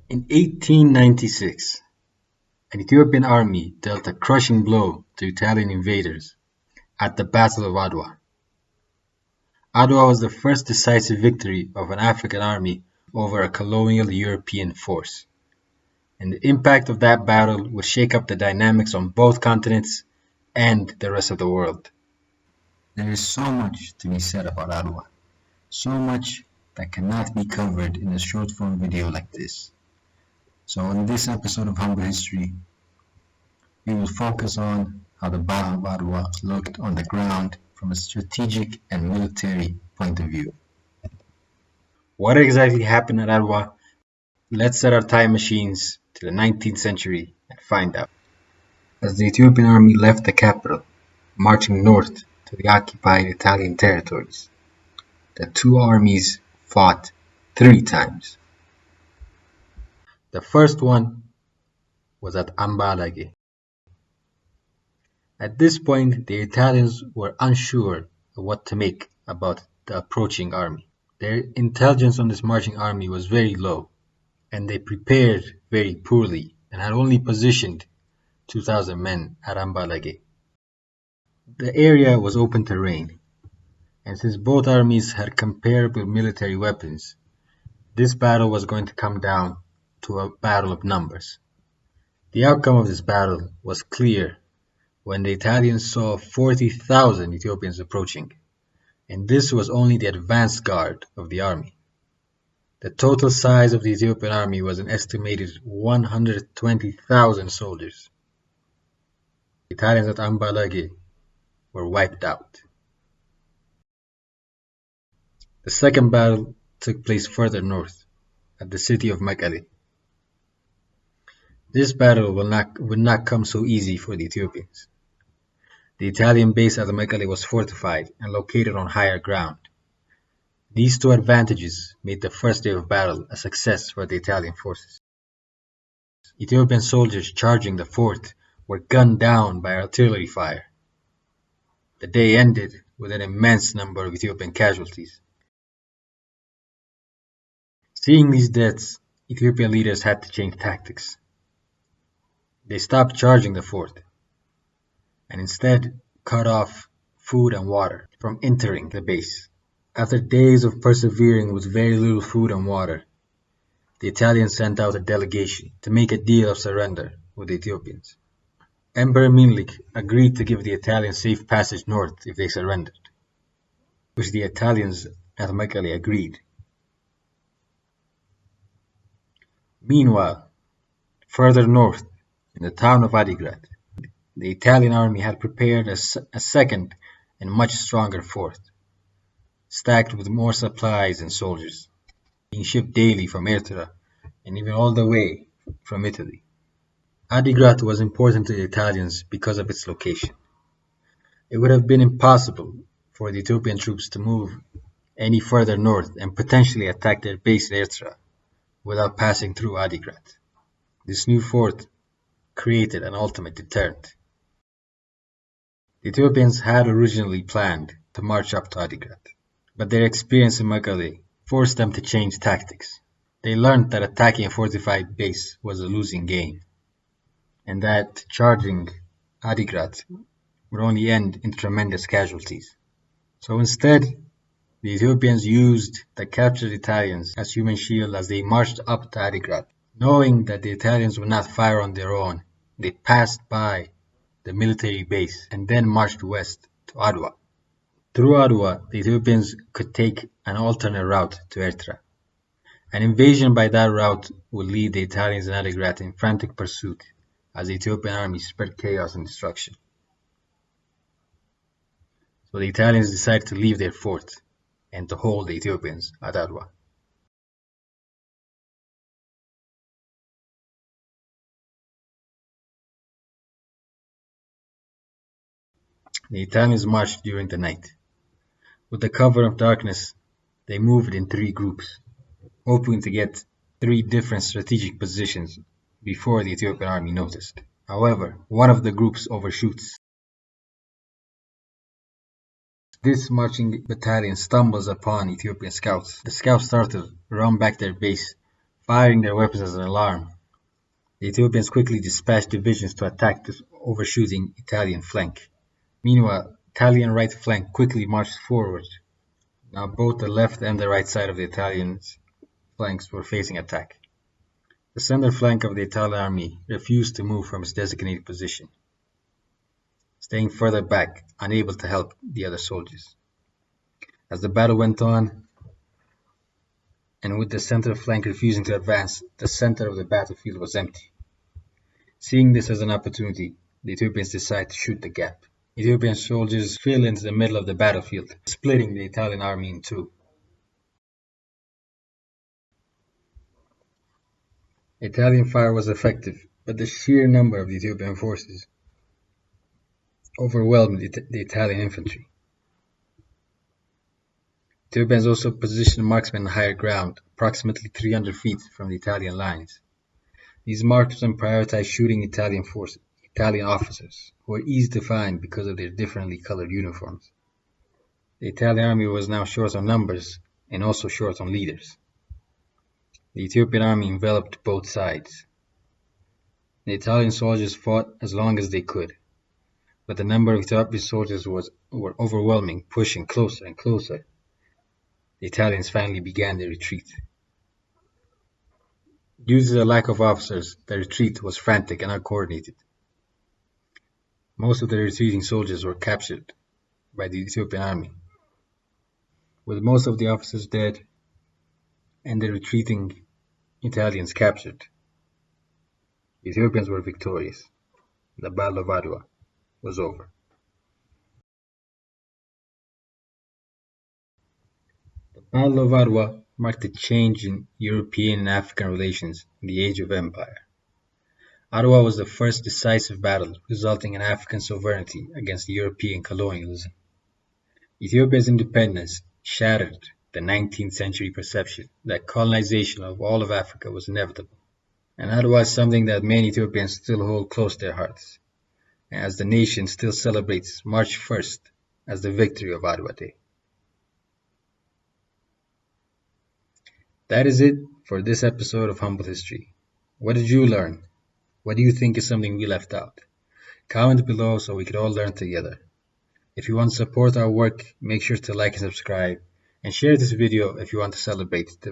In 1896, an Ethiopian army dealt a crushing blow to Italian invaders at the Battle of Adwa. Adwa was the first decisive victory of an African army over a colonial European force, and the impact of that battle would shake up the dynamics on both continents and the rest of the world. There is so much to be said about Adwa, so much that cannot be covered in a short form video like this. So in this episode of Humble History, we will focus on how the Battle of Adwa looked on the ground from a strategic and military point of view. What exactly happened at Adwa? Let's set our time machines to the 19th century and find out. As the Ethiopian army left the capital, marching north to the occupied Italian territories, the two armies fought 3 times. The first one was at Ambalage. At this point, the Italians were unsure of what to make about the approaching army. Their intelligence on this marching army was very low, and they prepared very poorly and had only positioned 2,000 men at Ambalage. The area was open terrain, and since both armies had comparable military weapons, this battle was going to come down to a battle of numbers. The outcome of this battle was clear when the Italians saw 40,000 Ethiopians approaching, and this was only the advanced guard of the army. The total size of the Ethiopian army was an estimated 120,000 soldiers. The Italians at Ambalage were wiped out. The second battle took place further north, at the city of Mekelle. This battle would not come so easy for the Ethiopians. The Italian base at Mekelle was fortified and located on higher ground. These two advantages made the first day of battle a success for the Italian forces. Ethiopian soldiers charging the fort were gunned down by artillery fire. The day ended with an immense number of Ethiopian casualties. Seeing these deaths, Ethiopian leaders had to change tactics. They stopped charging the fort and instead cut off food and water from entering the base. After days of persevering with very little food and water, the Italians sent out a delegation to make a deal of surrender with the Ethiopians. Emperor Minlik agreed to give the Italians safe passage north if they surrendered, which the Italians at Mekelle agreed. Meanwhile, further north, in the town of Adigrat, the Italian army had prepared a second and much stronger fort, stacked with more supplies and soldiers, being shipped daily from Eritrea and even all the way from Italy. Adigrat was important to the Italians because of its location. It would have been impossible for the Ethiopian troops to move any further north and potentially attack their base in Eritrea without passing through Adigrat. This new fort created an ultimate deterrent. The Ethiopians had originally planned to march up to Adigrat, but their experience in Mekelle forced them to change tactics. They learned that attacking a fortified base was a losing game, and that charging Adigrat would only end in tremendous casualties. So instead, the Ethiopians used the captured Italians as human shield as they marched up to Adigrat. Knowing that the Italians would not fire on their own, they passed by the military base and then marched west to Adwa. Through Adwa, the Ethiopians could take an alternate route to Eritrea. An invasion by that route would lead the Italians in Adigrat in frantic pursuit as the Ethiopian army spread chaos and destruction. So the Italians decided to leave their fort and to hold the Ethiopians at Adwa. The Italians marched during the night. With the cover of darkness, they moved in 3 groups, hoping to get 3 different strategic positions before the Ethiopian army noticed. However, one of the groups overshoots. This marching battalion stumbles upon Ethiopian scouts. The scouts start to run back their base, firing their weapons as an alarm. The Ethiopians quickly dispatched divisions to attack the overshooting Italian flank. Meanwhile, Italian right flank quickly marched forward. Now both the left and the right side of the Italian flanks were facing attack. The center flank of the Italian army refused to move from its designated position, staying further back, unable to help the other soldiers. As the battle went on, and with the center flank refusing to advance, the center of the battlefield was empty. Seeing this as an opportunity, the Ethiopians decided to shoot the gap. Ethiopian soldiers fell into the middle of the battlefield, splitting the Italian army in two. Italian fire was effective, but the sheer number of the Ethiopian forces overwhelmed the Italian infantry. Ethiopians also positioned marksmen on higher ground, approximately 300 feet from the Italian lines. These marksmen prioritized shooting Italian officers, who were easy to find because of their differently colored uniforms. The Italian army was now short on numbers and also short on leaders. The Ethiopian army enveloped both sides. The Italian soldiers fought as long as they could, but the number of Ethiopian soldiers were overwhelming, pushing closer and closer. The Italians finally began their retreat. Due to the lack of officers, the retreat was frantic and uncoordinated. Most of the retreating soldiers were captured by the Ethiopian army. With most of the officers dead and the retreating Italians captured, the Ethiopians were victorious. The Battle of Adwa was over. The Battle of Adwa marked a change in European and African relations in the Age of Empire. Adwa was the first decisive battle resulting in African sovereignty against European colonialism. Ethiopia's independence shattered the 19th century perception that colonization of all of Africa was inevitable. And Adwa is something that many Ethiopians still hold close to their hearts, as the nation still celebrates March 1st as the victory of Adwa Day. That is it for this episode of Humble History. What did you learn? What do you think is something we left out? Comment below so we can all learn together. If you want to support our work, make sure to like and subscribe, and share this video if you want to celebrate the